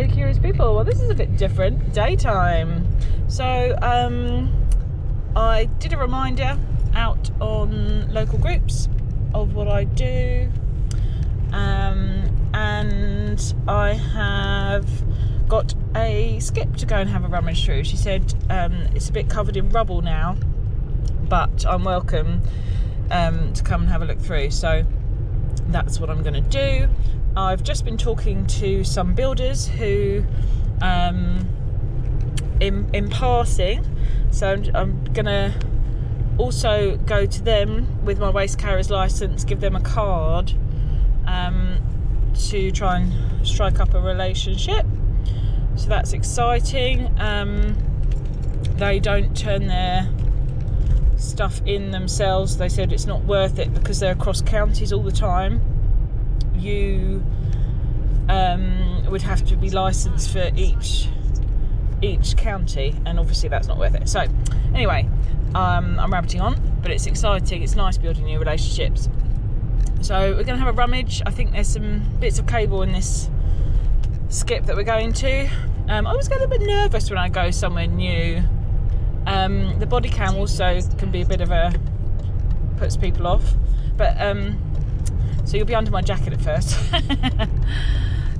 Hello curious people. Well, this is a bit different. Daytime. So I did a reminder out on local groups of what I do, and I have got a skip to go and have a rummage through. She said it's a bit covered in rubble now, but I'm welcome to come and have a look through, so that's what I'm going to do. I've just been talking to some builders who in passing, so I'm going to also go to them with my waste carrier's licence, give them a card to try and strike up a relationship, so that's exciting. They don't turn their stuff in themselves. They said it's not worth it because they're across counties all the time. You would have to be licensed for each county, and obviously that's not worth it. So anyway, I'm rabbiting on, but it's exciting. It's nice building new relationships. So we're going to have a rummage. I think there's some bits of cable in this skip that we're going to. I always get a bit nervous when I go somewhere new. The body cam also can be a bit of puts people off, but so you'll be under my jacket at first.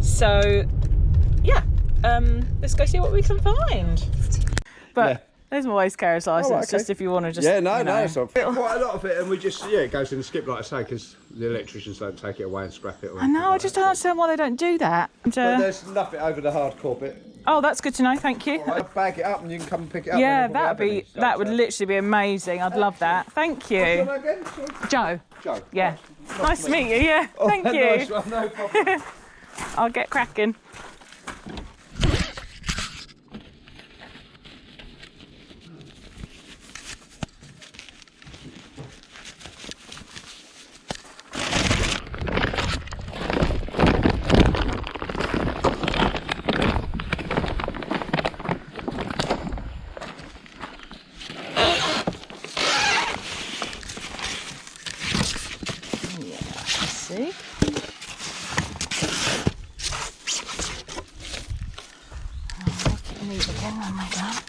So yeah, let's go see what we can find. But yeah, there's my waste carrier's licence, right, okay. Just if you want to just... Yeah, no, no, it's not. Quite a lot of it, and we just, yeah, it goes in the skip, like I say, because the electricians don't take it away and scrap it. I know, I just don't understand why they don't do that. But there's nothing over the hardcore bit. Oh, that's good to know, thank you. Right, bag it up and you can come and pick it up. Yeah, that would literally be amazing. I'd love that. Thank you. What's your name again? Joe. Joe. Yeah. Nice to meet you, yeah. Oh, thank you. Nice one, no problem. I'll get cracking. See? Oh, look at me again, oh my God.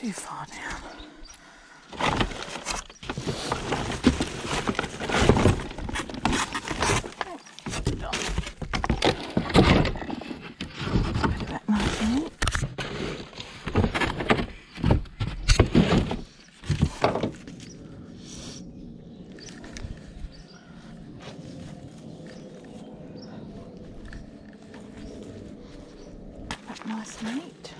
too far down. Back nice and neat. Back nice and neat.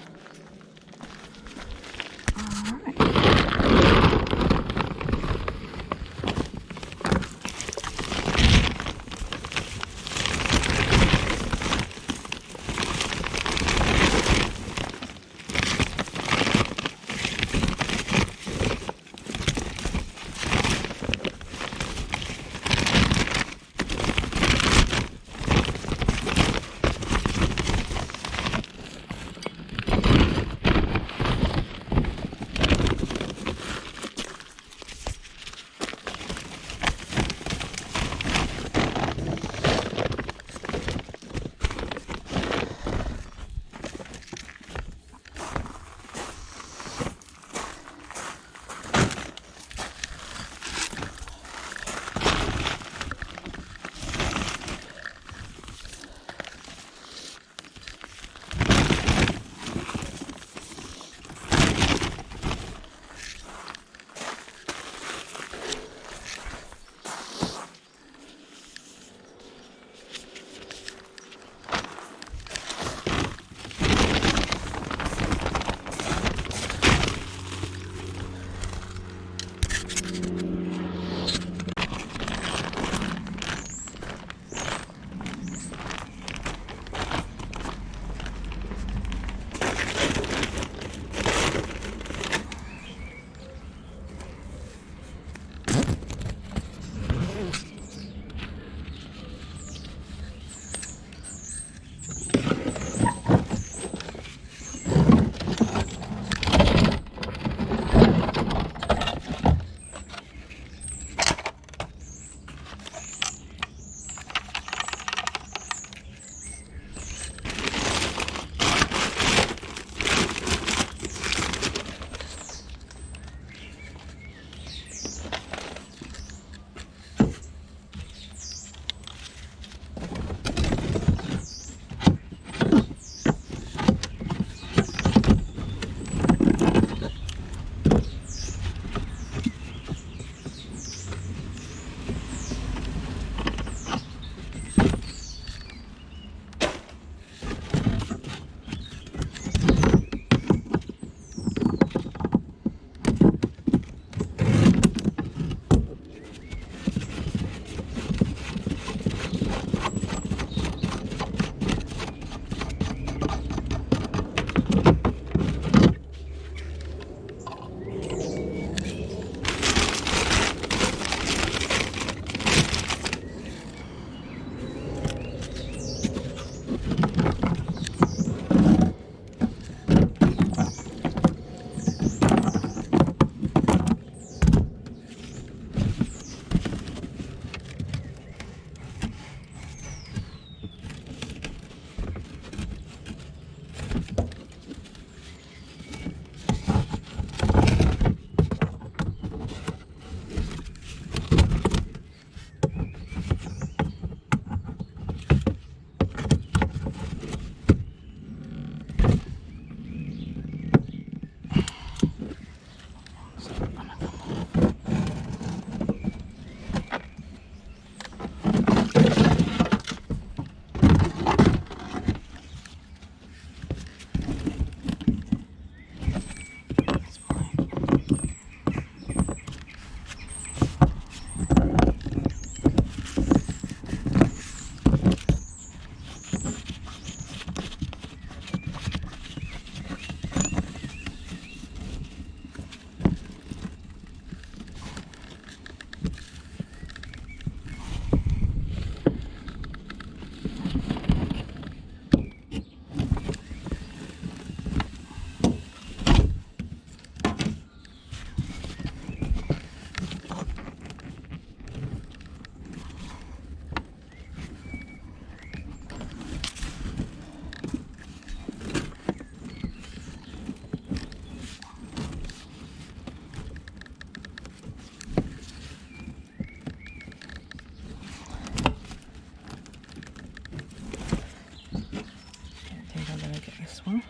this one.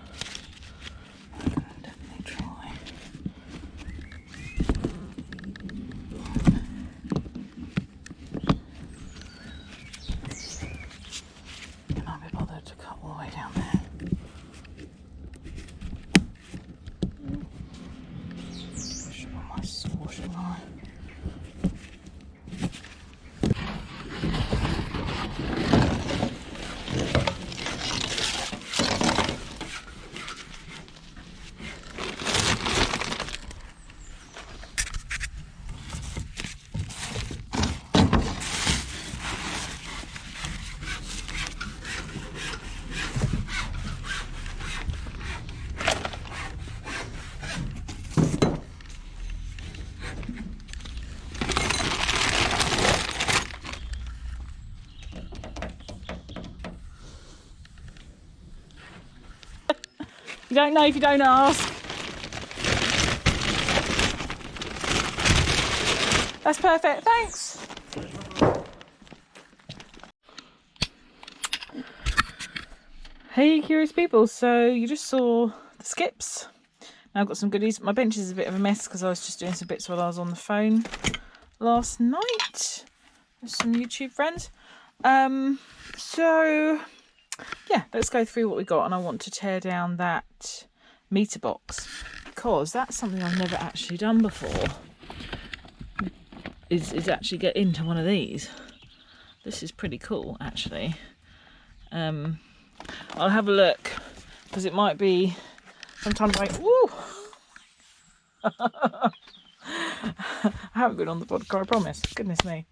Definitely try. Can I be bothered to cut all the way down there? Push on my saw, shall I? You don't know if you don't ask. That's perfect, thanks. Hey curious people, so you just saw the skips. Now I've got some goodies. My bench is a bit of a mess because I was just doing some bits while I was on the phone last night with some YouTube friends. So yeah, let's go through what we got, and I want to tear down that meter box because that's something I've never actually done before. Is actually get into one of these. This is pretty cool actually. I'll have a look because it might be sometimes like woo. I haven't been on the podcast, I promise. Goodness me.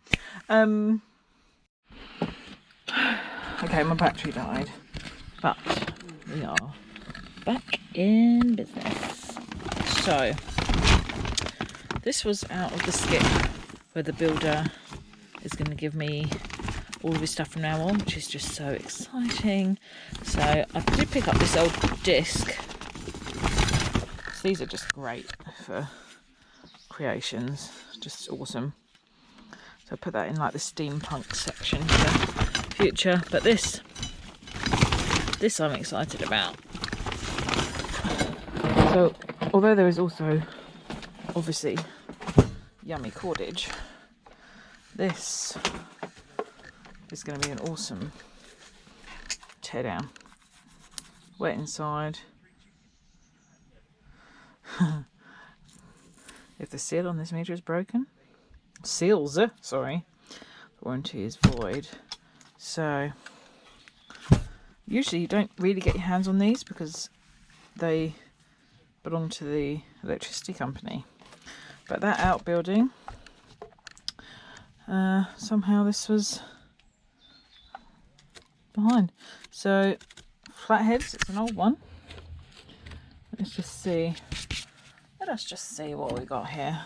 Okay, my battery died, but we are back in business. So this was out of the skip where the builder is going to give me all of his stuff from now on, which is just so exciting. So I did pick up this old disc. So these are just great for creations, just awesome. So I put that in like the steampunk section for future, but this I'm excited about. So although there is also obviously yummy cordage, this is going to be an awesome teardown. Wet inside. If the seal on this meter is broken, seals, sorry, the warranty is void. So usually you don't really get your hands on these because they belong to the electricity company. But that outbuilding, somehow this was behind. So flatheads, it's an old one. Let us just see what we got here.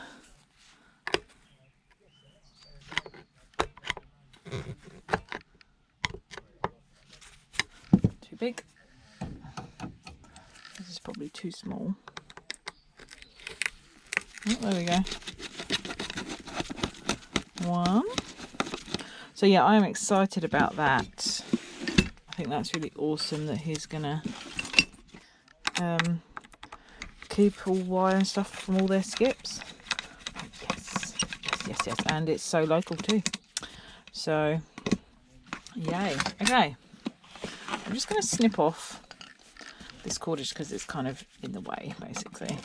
Too big. This is probably too small. Oh, there we go. One. So yeah, I'm excited about that. I think that's really awesome that he's gonna keep all wire and stuff from all their skips. Yes, and it's so local too. So yay. Okay, I'm just going to snip off this cordage because it's kind of in the way basically.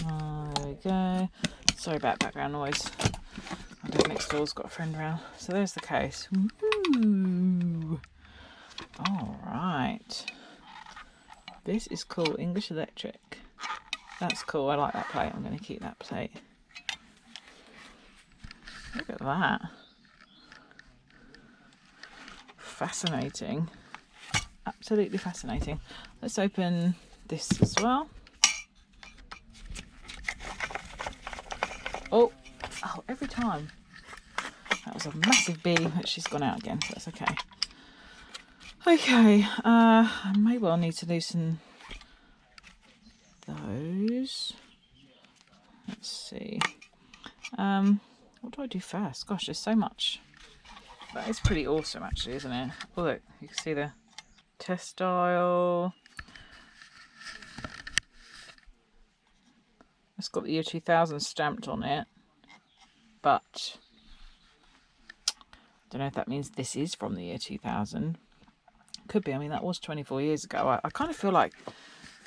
There we go. Sorry about background noise. I bet next door's got a friend around. So there's the case. Ooh. All right. This is cool. English Electric. That's cool. I like that plate. I'm going to keep that plate. Look at that. Fascinating. Absolutely fascinating. Let's open this as well. Oh, every time. That was a massive bee, but she's gone out again, so that's okay. Okay, I may well need to loosen those. Let's see. What do I do first? Gosh, there's so much That is pretty awesome, actually, isn't it? Oh, look, you can see the test dial. It's got the year 2000 stamped on it, but I don't know if that means this is from the year 2000. Could be. I mean, that was 24 years ago. I kind of feel like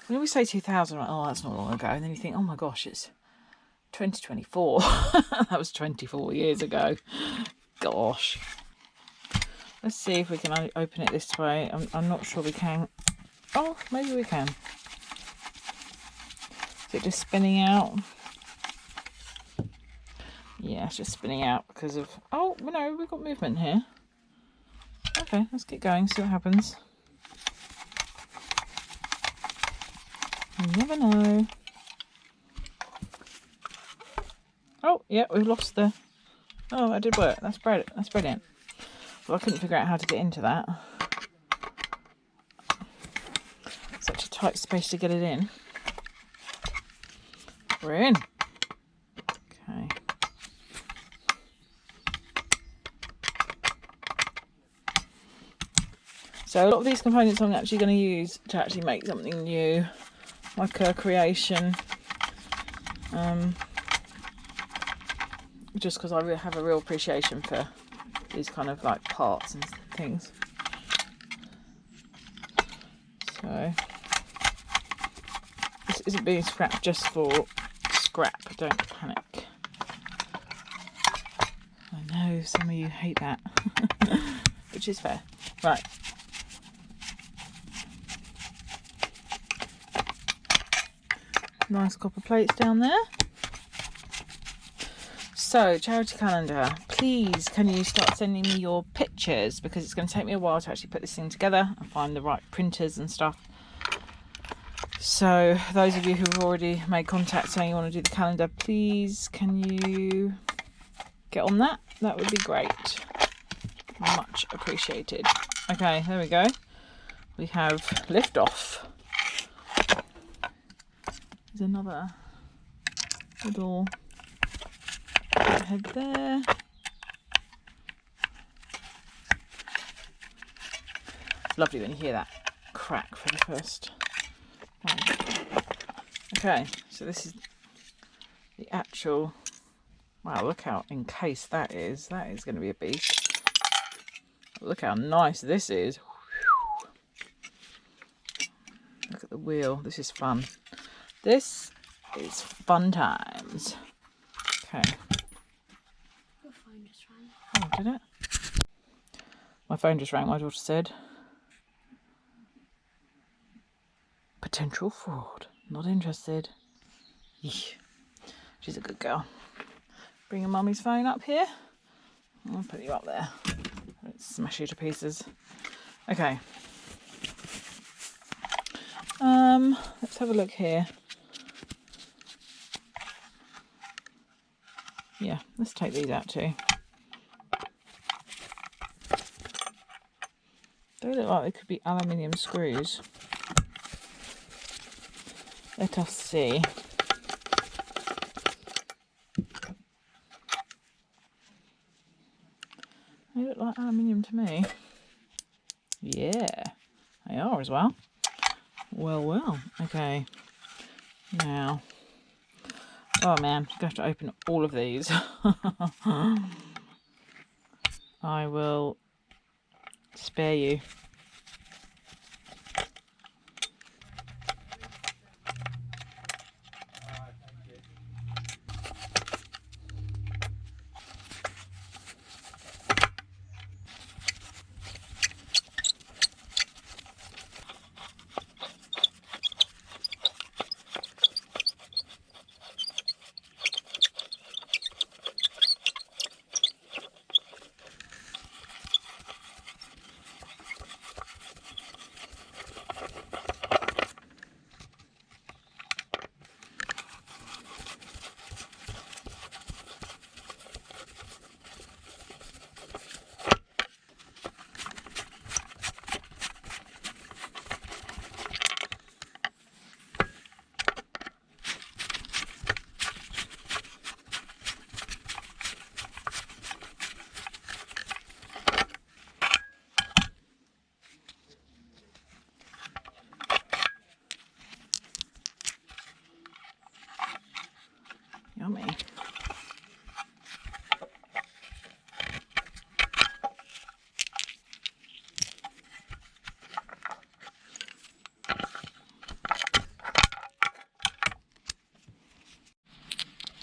when we say 2000, I'm like, oh, that's not long ago. And then you think, oh my gosh, it's 2024. That was 24 years ago. Gosh. Let's see if we can open it this way. I'm not sure we can. Oh, maybe we can. Is it just spinning out? Yeah, it's just spinning out because of... Oh, no, we've got movement here. Okay, let's get going, see what happens. You never know. Oh, yeah, we've lost the... Oh, that did work. That's brilliant. That's brilliant. Well, I couldn't figure out how to get into that. Such a tight space to get it in. We're in. Okay. So a lot of these components I'm actually going to use to actually make something new, like a creation. Just because I have a real appreciation for these kind of like parts and things. So this isn't being scrapped just for scrap, don't panic. I know some of you hate that, which is fair. Right. Nice copper plates down there. So, charity calendar, please can you start sending me your pictures, because it's going to take me a while to actually put this thing together and find the right printers and stuff. So those of you who've already made contact saying you want to do the calendar, please can you get on that? That would be great. Much appreciated. Okay, there we go. We have liftoff. There's another little head there. It's lovely when you hear that crack for the first one. Okay, so this is the actual... Wow, look how encased that is. That is going to be a beast. Look how nice this is. Look at the wheel. This is fun. This is fun times. Okay. Your phone just rang. Oh, did it? My phone just rang. My daughter said, potential fraud. Not interested. Eesh. She's a good girl. Bring your mummy's phone up here. I'll put you up there. Let's smash you to pieces. Okay. Let's have a look here. Yeah, let's take these out too. They look like they could be aluminium screws. Let us see. They look like aluminium to me. Yeah, they are as well. Well, well. Okay. Now. Oh man, I'm going to have to open all of these. I will spare you.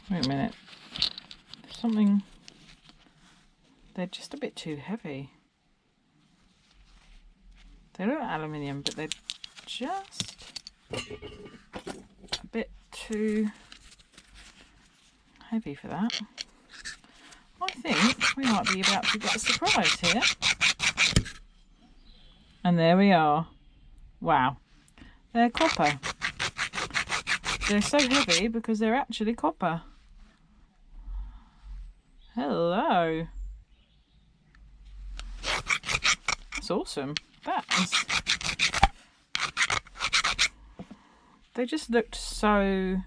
Wait a minute. Something... They're just a bit too heavy. They look aluminium, but they're just a bit too heavy for that. I think we might be about to get a surprise here. And there we are. Wow. They're copper. They're so heavy because they're actually copper. Hello. That's awesome. That is... They just looked so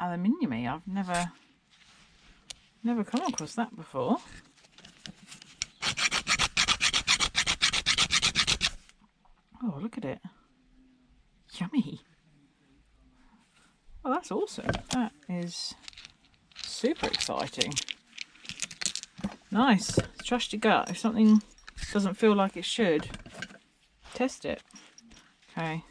aluminium-y. I've never come across that before. Oh, look at it. Yummy. Oh, that's awesome. That is super exciting. Nice. Trust your gut. If something doesn't feel like it should, test it. Okay.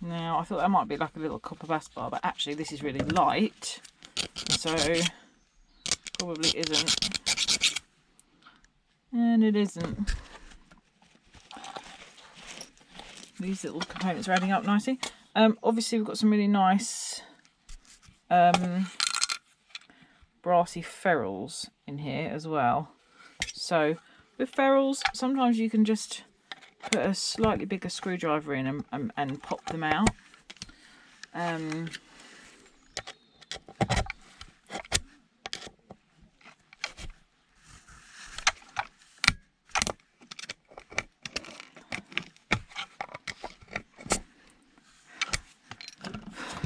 Now, I thought that might be like a little copper bus bar, but actually this is really light, so probably isn't. And it isn't. These little components are adding up nicely. Obviously we've got some really nice brassy ferrules in here as well. So with ferrules, sometimes you can just put a slightly bigger screwdriver in and pop them out.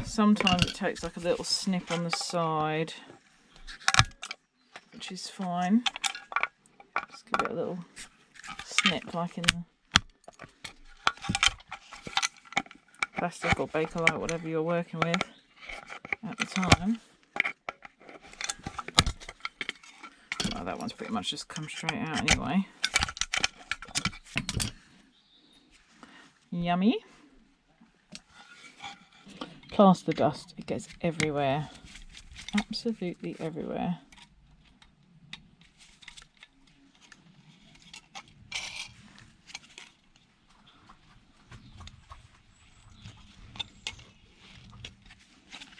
Sometimes it takes like a little snip on the side, which is fine. Just give it a little snip like in the plastic or Bakelite, whatever you're working with at the time. Well, that one's pretty much just come straight out anyway. Yummy. Plaster dust, it gets everywhere, absolutely everywhere.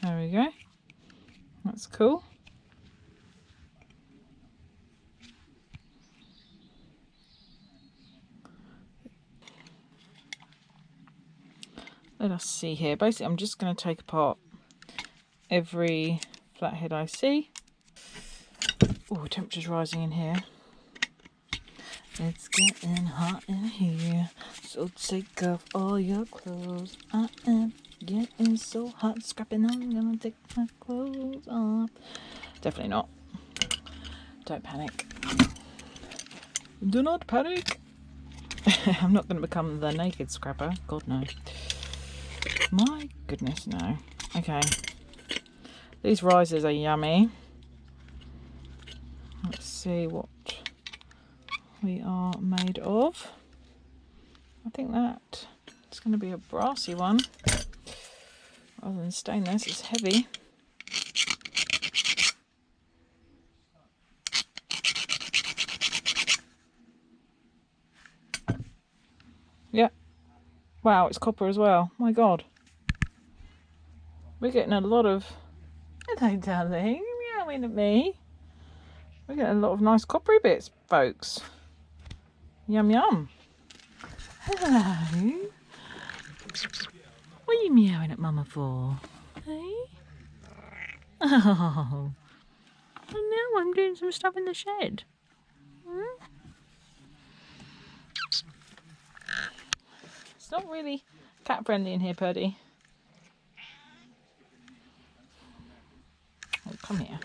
There we go, that's cool. Let us see here. Basically, I'm just going to take apart every flathead I see. Oh, temperature's rising in here. It's getting hot in here, so take off all your clothes. I am getting so hot, scrapping. I'm gonna take my clothes off. Definitely not. Don't panic. Do not panic. I'm not going to become the naked scrapper. God no. My goodness, no. Okay. These risers are yummy. Let's see what we are made of. I think that it's going to be a brassy one rather than stainless. It's heavy. Yeah. Wow, it's copper as well. My God. We're getting a lot of... Hello, darling. Meowing at me. We're getting a lot of nice coppery bits, folks. Yum, yum. Hello. What are you meowing at Mama for? Hey? Oh. And now I'm doing some stuff in the shed. Hmm? It's not really cat friendly in here, Purdy. Oh, come here.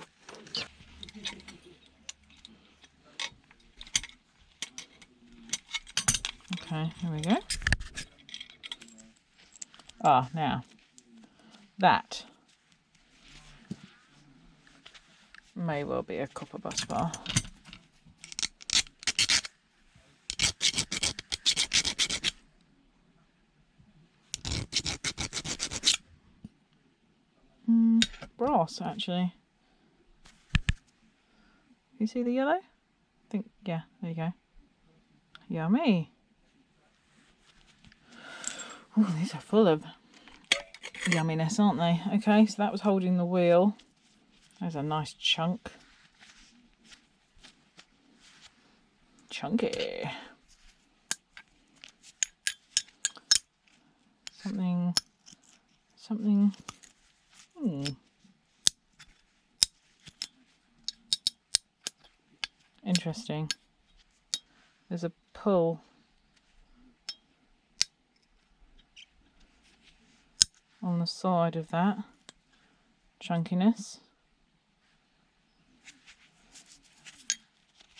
Okay, here we go. Ah, now that may well be a copper bus bar. brass actually. You see the yellow? I think, yeah, there you go. Yummy. Oh, these are full of yumminess, aren't they? Okay, so that was holding the wheel. There's a nice chunk. Chunky. Something. Interesting. There's a pull on the side of that chunkiness.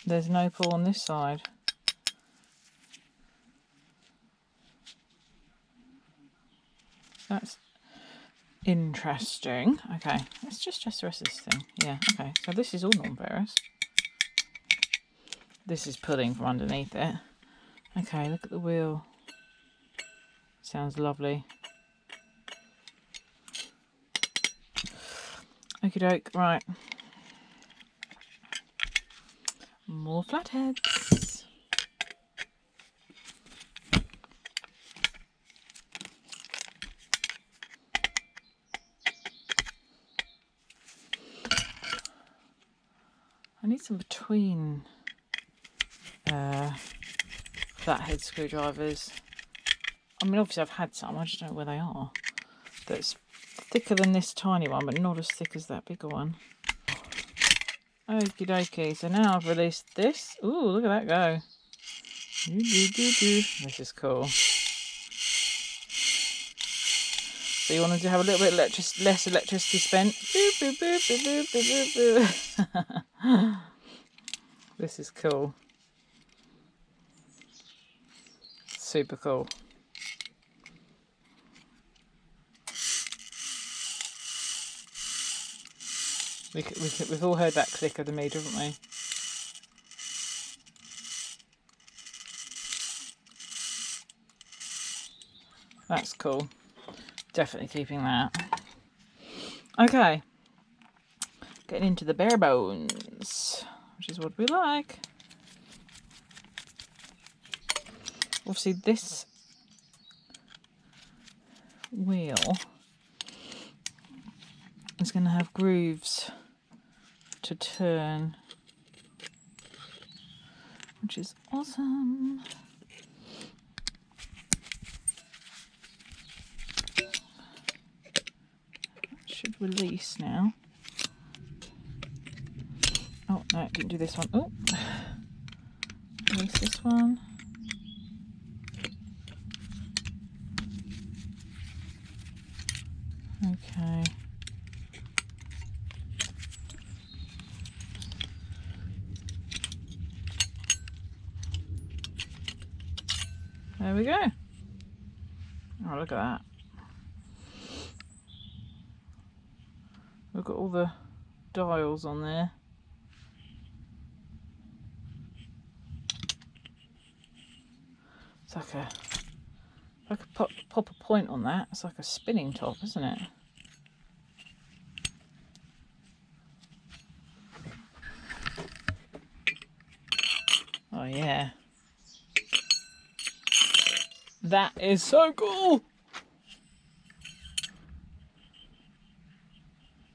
There's no pull on this side. That's interesting. Okay, let's just test the rest of this thing. Yeah, okay, so this is all non-ferrous. This is pulling from underneath it. Okay, look at the wheel. Sounds lovely. Okie doke, right. More flatheads. I need some between flathead screwdrivers. I mean, obviously I've had some, I just don't know where they are. That's thicker than this tiny one, but not as thick as that bigger one. Okie dokie, so now I've released this. Ooh, look at that go. This is cool. So you want to have a little bit less electricity spent. This is cool. Super cool. We've all heard that click of the meter, haven't we? That's cool. Definitely keeping that. Okay. Getting into the bare bones, which is what we like. Obviously this wheel is going to have grooves to turn, which is awesome. Should release now. Oh no, it didn't do this one. Oh, release this one. Okay. There we go. Oh, look at that. We've got all the dials on there. It's like if I could pop a point on that, it's like a spinning top, isn't it? Oh yeah. That is so cool.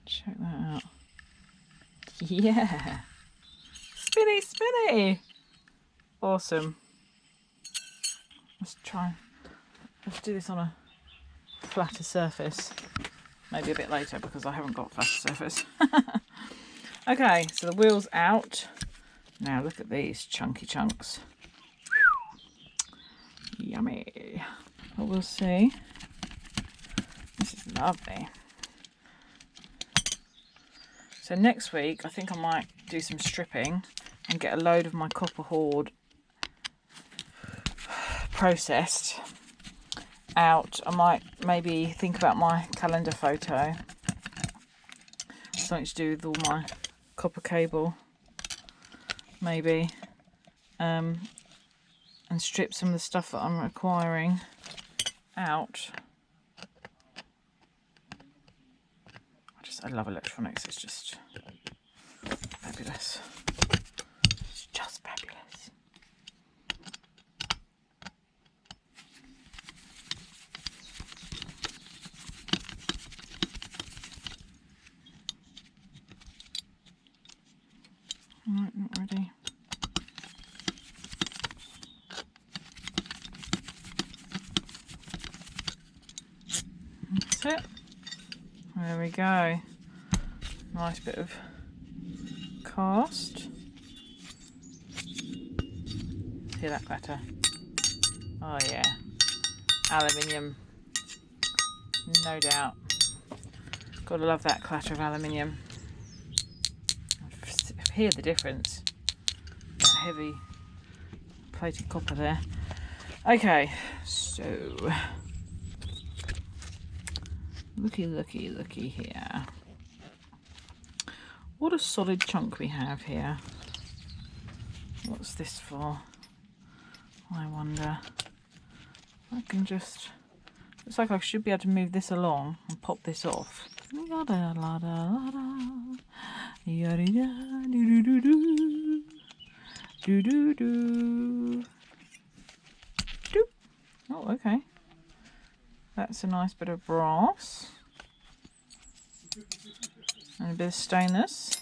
Check that out. Yeah. Spinny, spinny. Awesome. Let's do this on a flatter surface. Maybe a bit later because I haven't got a flatter surface. Okay, so the wheel's out. Now look at these chunky chunks. Yummy. But we'll see. This is lovely. So next week I think I might do some stripping and get a load of my copper hoard processed out. I might maybe think about my calendar photo. Something to do with all my copper cable. Maybe. And strip some of the stuff that I'm acquiring I love electronics, it's just fabulous. It's just fabulous. Right, not ready. That's it. There we go. Nice bit of cast. Hear that clatter? Oh yeah. Aluminium. No doubt. Gotta love that clatter of aluminium. Hear the difference. That heavy plated copper there. Okay, so looky here. What a solid chunk we have here. What's this for? I wonder. I can just, looks like I should be able to move this along and pop this off. Oh, okay. That's a nice bit of brass. And a bit of stainless.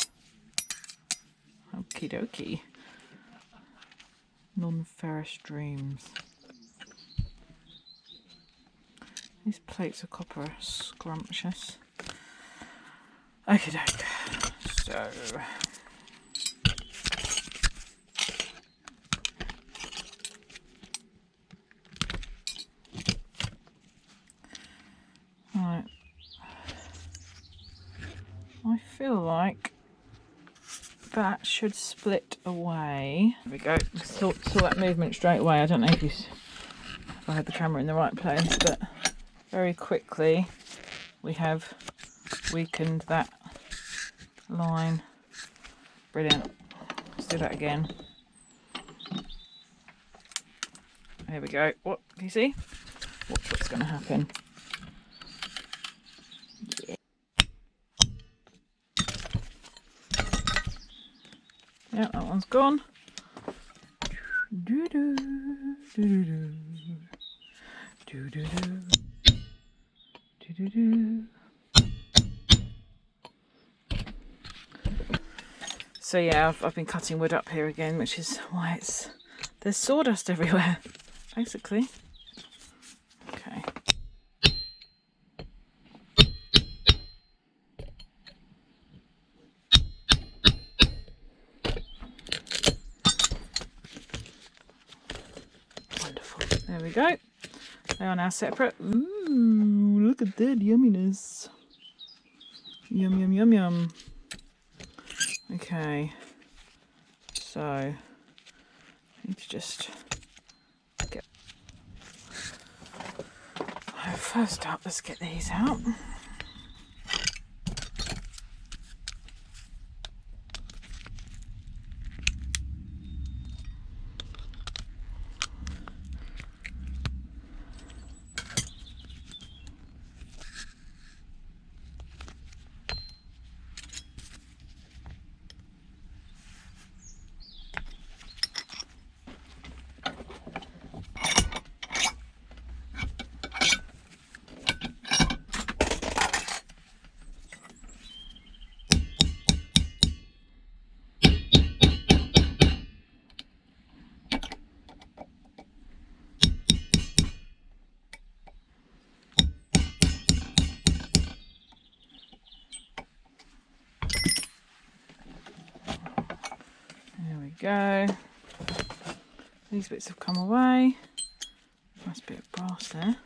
Okie dokie. Non-ferrous dreams. These plates of copper are scrumptious. Okie doke. So. Right. I feel like that should split away. There we go. Saw that movement straight away. I don't know if I had the camera in the right place, but very quickly we have weakened that line. Brilliant. Let's do that again. Here we go. What can you see? Watch what's going to happen. Yeah, that one's gone. Do do do do do do do do do. So yeah, I've been cutting wood up here again, which is why there's sawdust everywhere, basically. Okay. There we go. They are now separate. Ooh, look at that yumminess. Yum, yum, yum, yum. Okay. So, I need to just get... First up, let's get these out. Go. These bits have come away. Nice bit of brass there.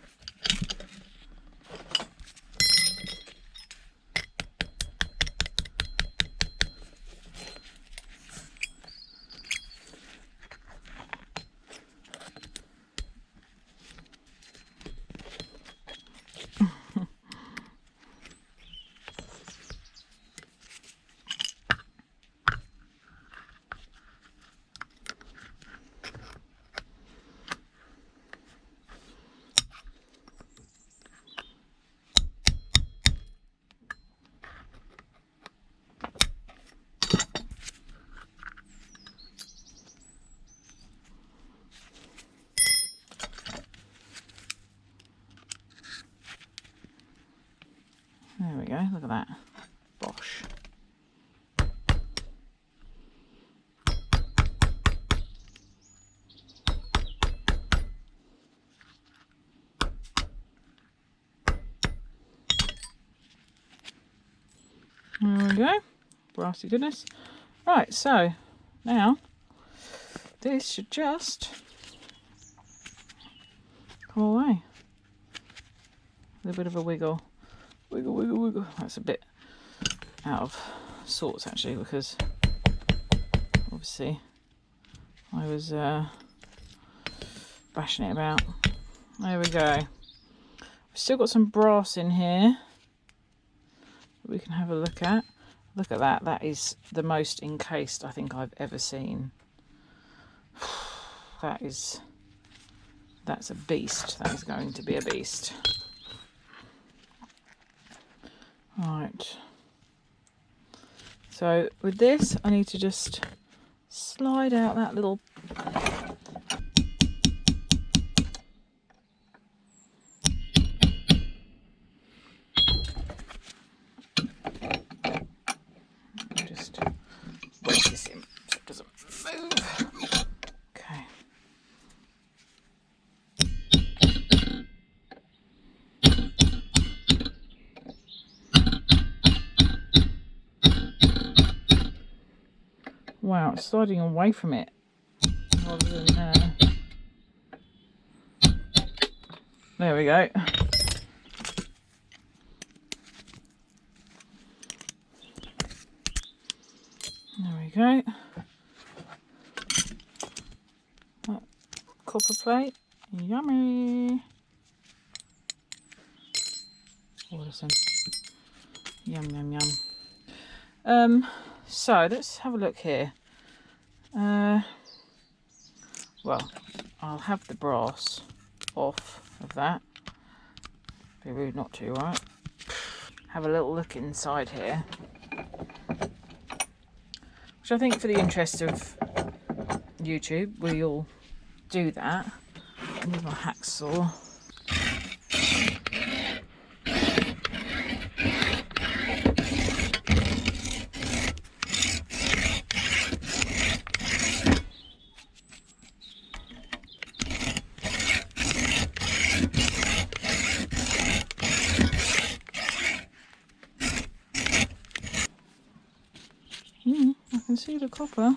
Look at that. Bosh. There we go. Brassy goodness. Right, so now this should just come away. A little bit of a wiggle. Wiggle, wiggle, wiggle. That's a bit out of sorts actually, because obviously I was bashing it about. There we go. We've still got some brass in here that we can have a look at. Look at that. That is the most encased I think I've ever seen. That's a beast. That is going to be a beast. Right. So with this, I need to just slide out that little just wedge this in so it doesn't move. Okay. Wow, it's sliding away from it rather than there we go. There we go. That copper plate, yummy. Awesome. Yum yum yum. So let's have a look here. Well, I'll have the brass off of that. Be rude not to, right? Have a little look inside here, which I think for the interest of YouTube we'll do that. I need my hacksaw. I can see the copper.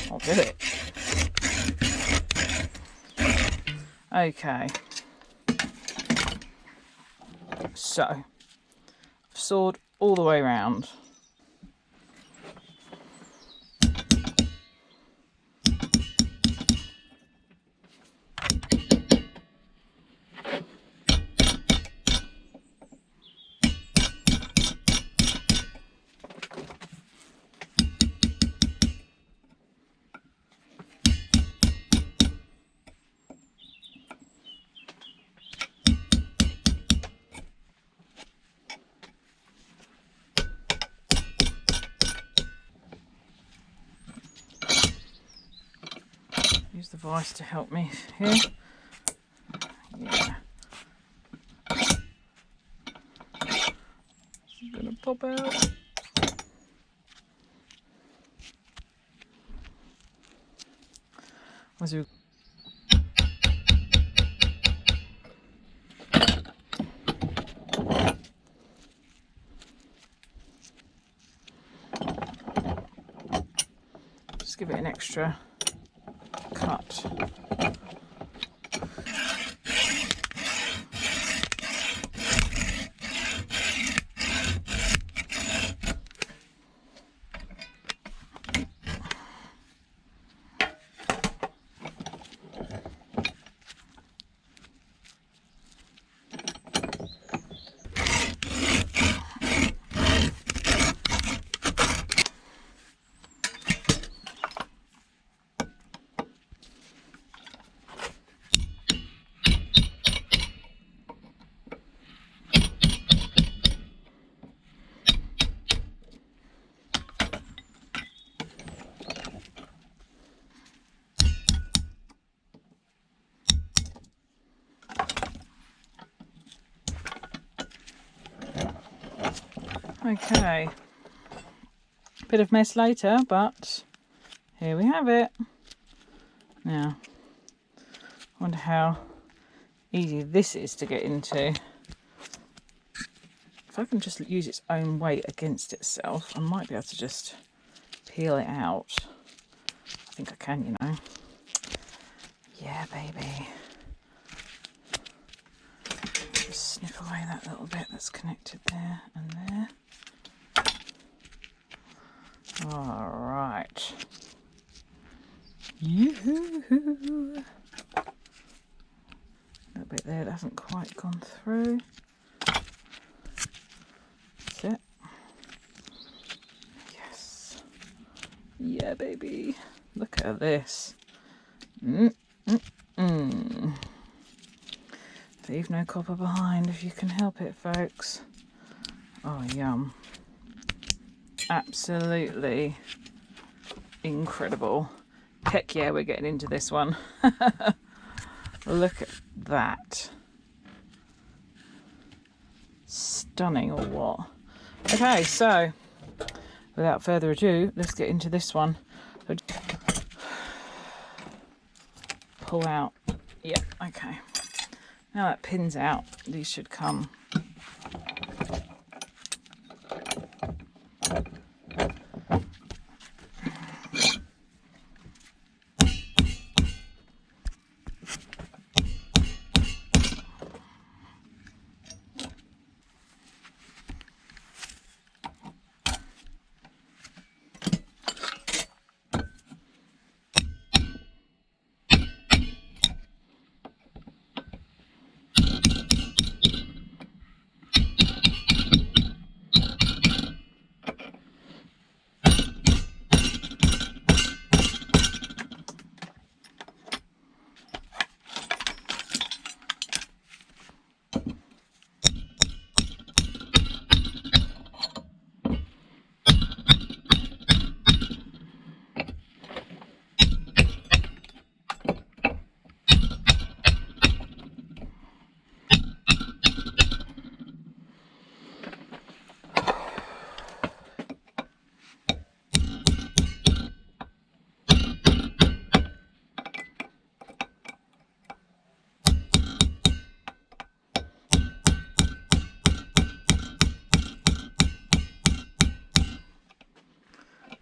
I'll do it. Okay. So, I've sawed all the way around. Use the vise to help me here. Yeah. It's gonna pop out. As we just give it an extra cut. Okay. Bit of mess later, but here we have it. Now, I wonder how easy this is to get into. If I can just use its own weight against itself, I might be able to just peel it out. I think I can, you know. Yeah, baby. Just snip away that little bit that's connected there and there. All right. Yoo-hoo-hoo. A little bit there that hasn't quite gone through. That's it. Yes. Yeah, baby. Look at this. Leave no copper behind if you can help it, folks. Oh, yum. Absolutely incredible. Heck yeah, we're getting into this one. Look at that. Stunning or what? Okay, so without further ado, let's get into this one. Pull out. Yeah, okay. Now that pin's out, these should come.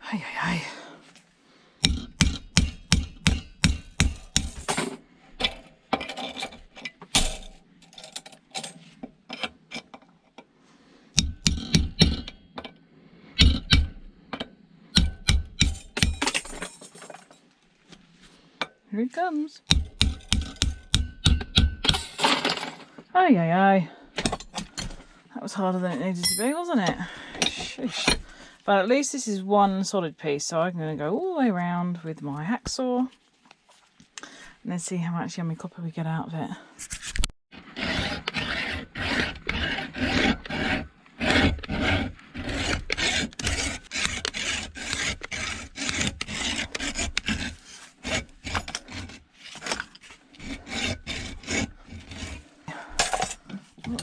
Hey, hey, hey. Here it comes. Ay, ay, ay. That was harder than it needed to be, wasn't it? Sheesh. But at least this is one solid piece, so I'm going to go all the way around with my hacksaw. And let's see how much yummy copper we get out of it.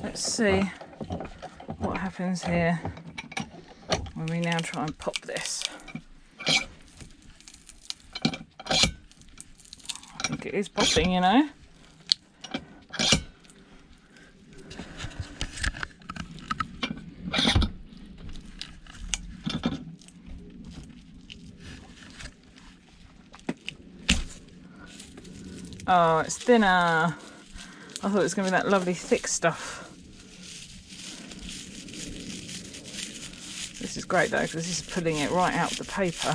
Let's see what happens here when we now try and pop this. I think it is popping, you know. Oh, it's thinner. I thought it was going to be that lovely thick stuff. This is great though, because this is pulling it right out of the paper.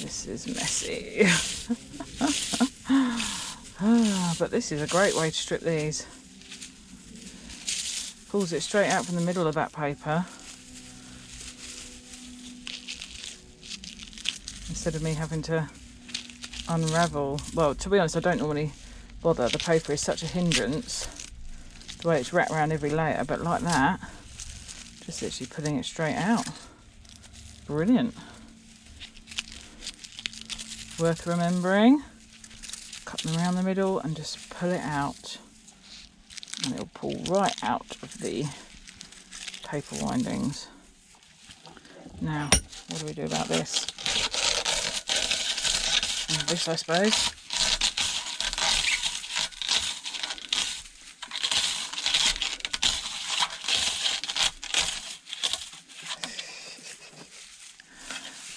This is messy. But this is a great way to strip these. Pulls it straight out from the middle of that paper. Instead of me having to unravel. Well, to be honest, I don't normally bother. The paper is such a hindrance, the way it's wrapped around every layer, but like that, just literally pulling it straight out. Brilliant. Worth remembering. Cut them around the middle and just pull it out. and it'll pull right out of the paper windings. Now, what do we do about this? And this, I suppose.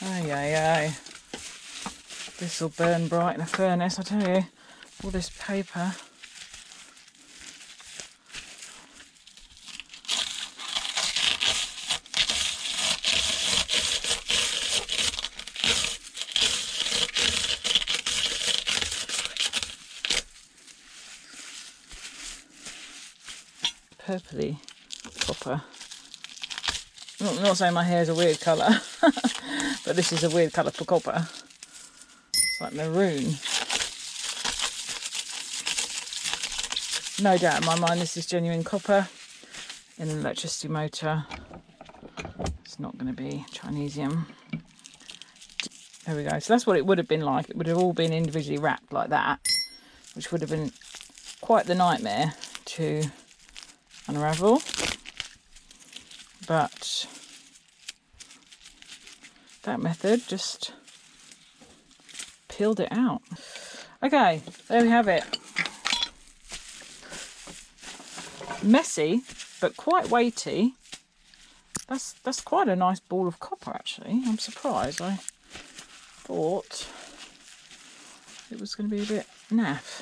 Ay, ay, ay. This will burn bright in a furnace, I tell you. All this paper. Purpley copper. I'm not saying my hair is a weird colour, but this is a weird colour for copper. It's like maroon. No doubt in my mind this is genuine copper in an electricity motor. It's not going to be Chinesium. There we go. So that's what it would have been like. It would have all been individually wrapped like that, which would have been quite the nightmare to unravel. But that method just peeled it out. Okay, there we have it. Messy, but quite weighty. That's quite a nice ball of copper, actually. I'm surprised. I thought it was going to be a bit naff,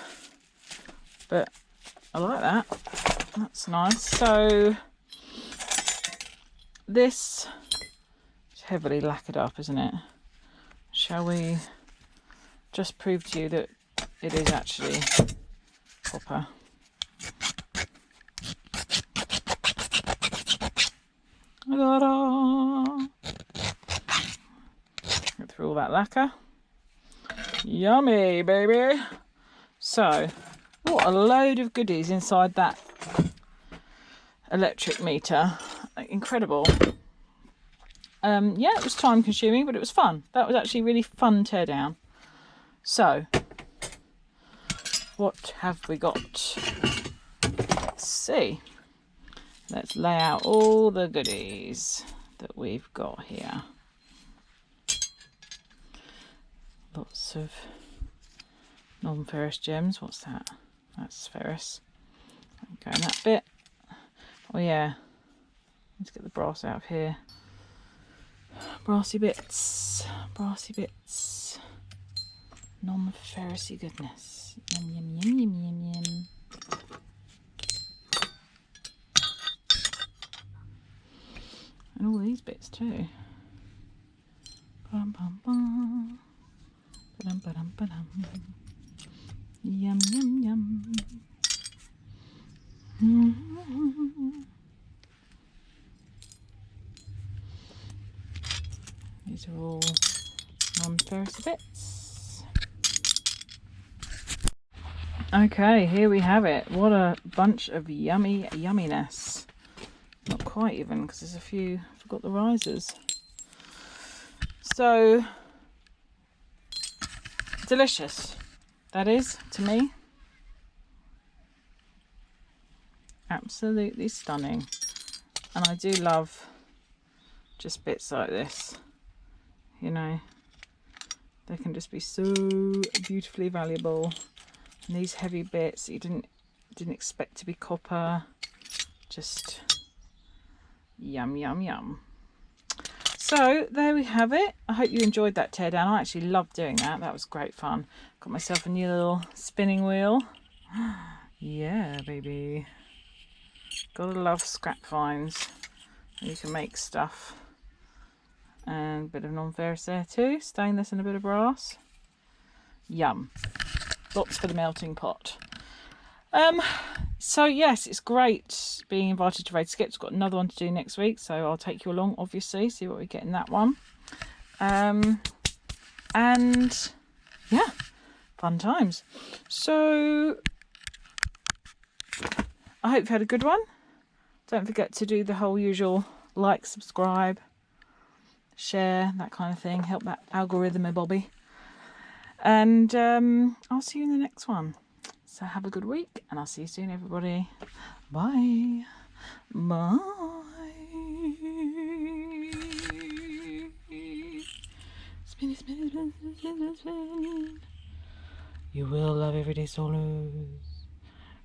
but I like that. That's nice. So this is heavily lacquered up, isn't it? Shall we just prove to you that it is actually copper? Ta-da! Get through all that lacquer. Yummy, baby. So, what a load of goodies inside that electric meter. Incredible. Yeah, it was time consuming, but it was fun. That was actually really fun teardown. So, what have we got? Let's see. Let's lay out all the goodies that we've got here. Lots of non-ferrous gems. What's that? That's ferrous. Go in that bit. Oh yeah. Let's get the brass out of here. Brassy bits. Brassy bits. Non-ferrousy goodness. Yum, yum, yum, yum, yum, yum. And all these bits too. Bum, bum, bum. Ba-dum, ba-dum, ba-dum. Yum, yum, yum. Mm-hmm. These are all non-ferrous bits. Okay, here we have it. What a bunch of yummy yumminess. Not quite even, because there's a few, I forgot the risers. So, delicious. That is, to me. Absolutely stunning. And I do love just bits like this. You know, they can just be so beautifully valuable. And these heavy bits that you didn't expect to be copper. Just yum, yum, yum. So there we have it. I hope you enjoyed that teardown. I actually loved doing that. That was great fun. Got myself a new little spinning wheel. Yeah, baby. Gotta love scrap finds. You can make stuff. And a bit of non-ferrous there too. Stainless and a bit of brass. Yum. Lots for the melting pot. So yes, it's great being invited to Raid Skips. Got another one to do next week, so I'll take you along, obviously, see what we get in that one. And yeah, fun times. So I hope you had a good one. Don't forget to do the whole usual like, subscribe, share, that kind of thing. Help that algorithm, Bobby. And I'll see you in the next one. So have a good week, and I'll see you soon, everybody. Bye. Bye. Spin, spin, spin, spin, spin, spin. You will love Everyday Solers.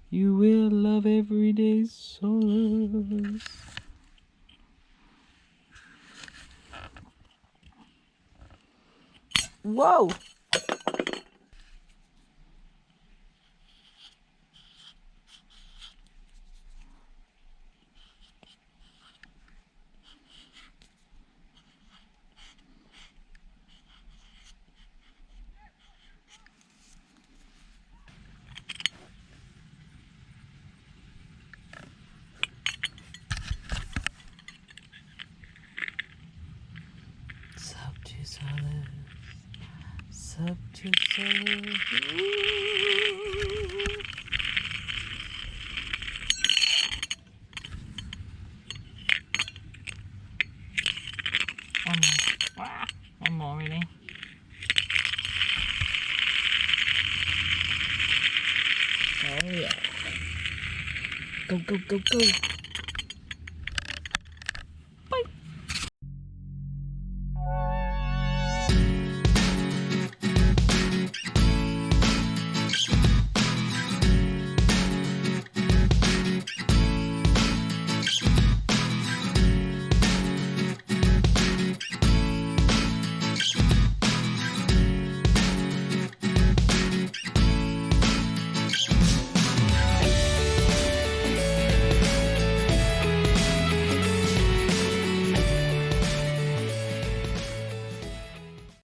You will love Everyday Solers. Whoa! Sub to Solers. Sub to Solers. One more. One more, really. Oh yeah. Go, go, go, go.